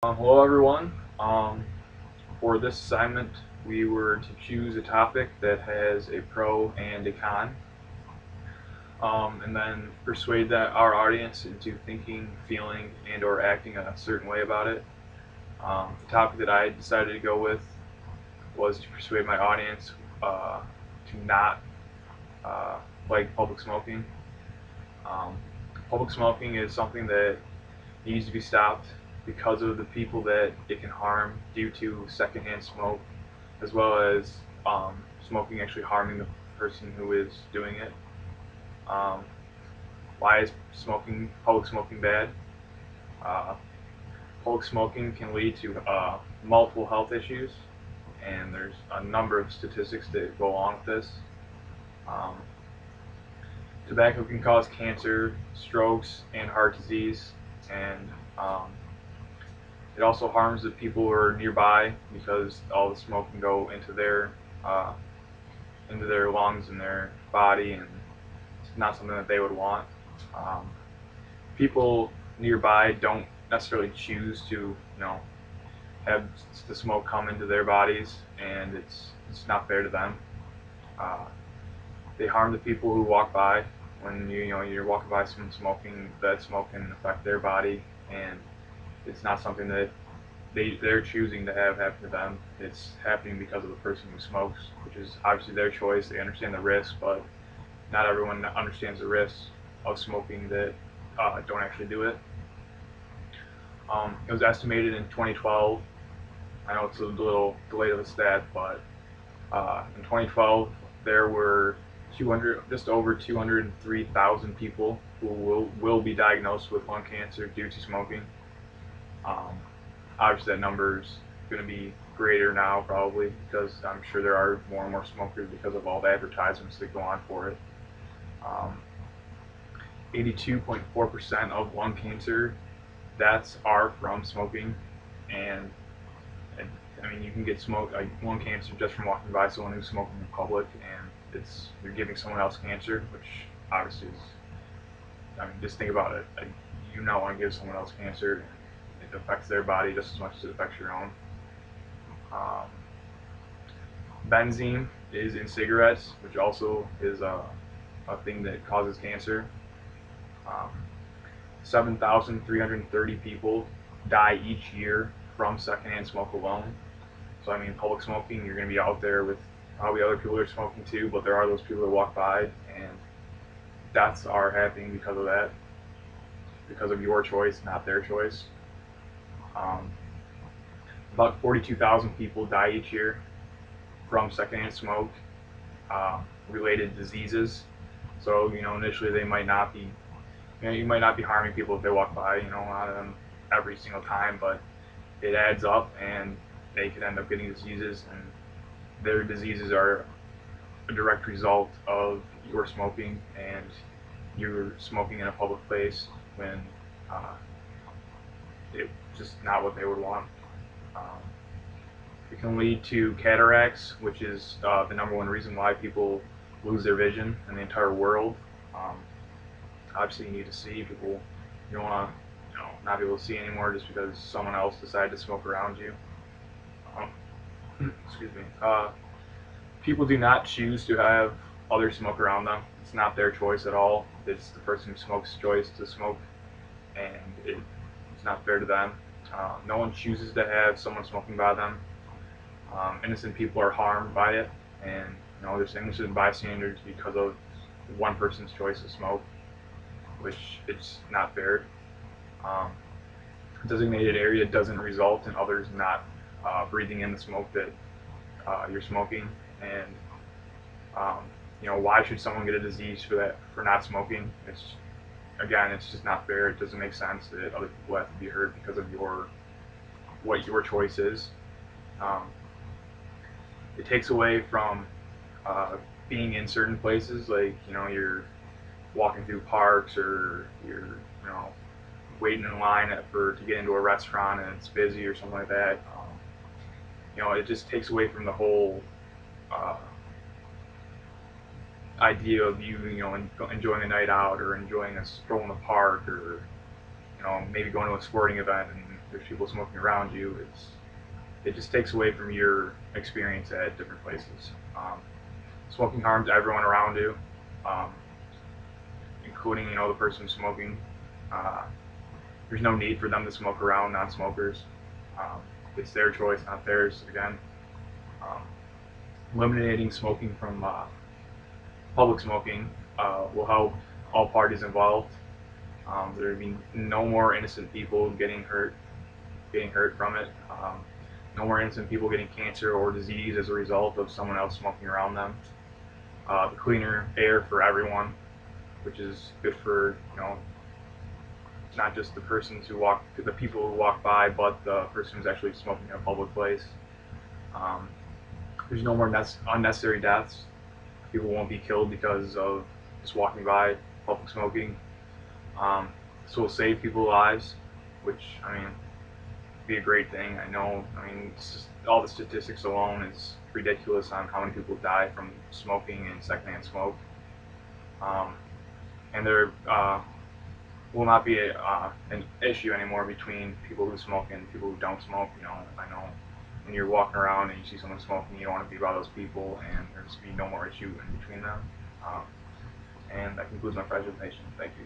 Hello everyone. For this assignment, we were to choose a topic that has a pro and a con, and then persuade our audience into thinking, feeling, and/or acting a certain way about it. The topic that I decided to go with was to persuade my audience to not uh, like public smoking. Um, Public smoking is something that needs to be stopped because of the people that it can harm due to secondhand smoke, as well as smoking actually harming the person who is doing it. Um, why is public smoking bad? Uh, Public smoking can lead to multiple health issues, and there's a number of statistics that go along with this. Um, Tobacco can cause cancer, strokes, and heart disease, and it also harms the people who are nearby because all the smoke can go uh, into their lungs and their body, and it's not something that they would want. Um, People nearby don't necessarily choose to, have the smoke come into their bodies, and it's not fair to them. Uh, they harm the people who walk by when you're walking by someone smoking. That smoke can affect their body, and it's not something that they're choosing to have happen to them. It's happening because of the person who smokes, which is obviously their choice. They understand the risks, but not everyone understands the risks of smoking that don't actually do it. It was estimated in 2012. I know it's a little delayed of a stat, but in 2012 there were just over 203,000 people who will be diagnosed with lung cancer due to smoking. Um, Obviously, that number's going to be greater now, probably, because I'm sure there are more and more smokers because of all the advertisements that go on for it. Um, 82.4% of lung cancer deaths are from smoking, and, and I mean, you can get lung cancer just from walking by someone who's smoking in public, and you're giving someone else cancer, which obviously is. I mean, just think about it. You not want to give someone else cancer. It affects their body just as much as it affects your own. Um, Benzene is in cigarettes, which also is a thing that causes cancer. Um, 7,330 people die each year from secondhand smoke alone. So, I mean, public smoking, you're going to be out there with probably other people that are smoking too, but there are those people that walk by, and deaths are happening because of that, because of your choice, not their choice. Um, about 42,000 people die each year from secondhand smoke related diseases. So, initially they might not be, you might not be harming people if they walk by, on them every single time, but it adds up and they could end up getting diseases, and their diseases are a direct result of your smoking, and you're smoking in a public place when uh, it's just not what they would want. Um, it can lead to cataracts, which is the number one reason why people lose their vision in the entire world. Um, Obviously, you need to see people. You don't want to, not be able to see anymore just because someone else decided to smoke around you. Excuse me. People do not choose to have others smoke around them. It's not their choice at all. It's the person who smokes' choice to smoke, and it's not fair to them. No one chooses to have someone smoking by them. Innocent people are harmed by it, and there's innocent bystanders because of one person's choice to smoke, which it's not fair. Um, Designated area doesn't result in others not breathing in the smoke that you're smoking, and um, why should someone get a disease for not smoking? It's just not fair. It doesn't make sense that other people have to be hurt because of what your choice is. Um, it takes away from being in certain places, like you're walking through parks, or you're waiting in line to get into a restaurant and it's busy or something like that. It just takes away from the whole uh, idea of enjoying a night out, or enjoying a stroll in the park, or maybe going to a sporting event and there's people smoking around you, it just takes away from your experience at different places. Smoking harms everyone around you, um, including the person smoking. Uh, there's no need for them to smoke around non-smokers. Um, it's their choice, not theirs. Again, um, eliminating smoking from public smoking will help all parties involved. There will be no more innocent people getting hurt from it. No more innocent people getting cancer or disease as a result of someone else smoking around them. The cleaner air for everyone, which is good for not just the people who walk by, but the person who's actually smoking in a public place. Um, there's no more unnecessary deaths. People won't be killed because of just walking by public smoking. This will save people's lives, which be a great thing. It's just, all the statistics alone is ridiculous on how many people die from smoking and secondhand smoke. Um, and there will not be an issue anymore between people who smoke and people who don't smoke. I know when you're walking around and you see someone smoking, you don't want to be by those people, and there's be no more issue in between them. And that concludes my presentation. Thank you.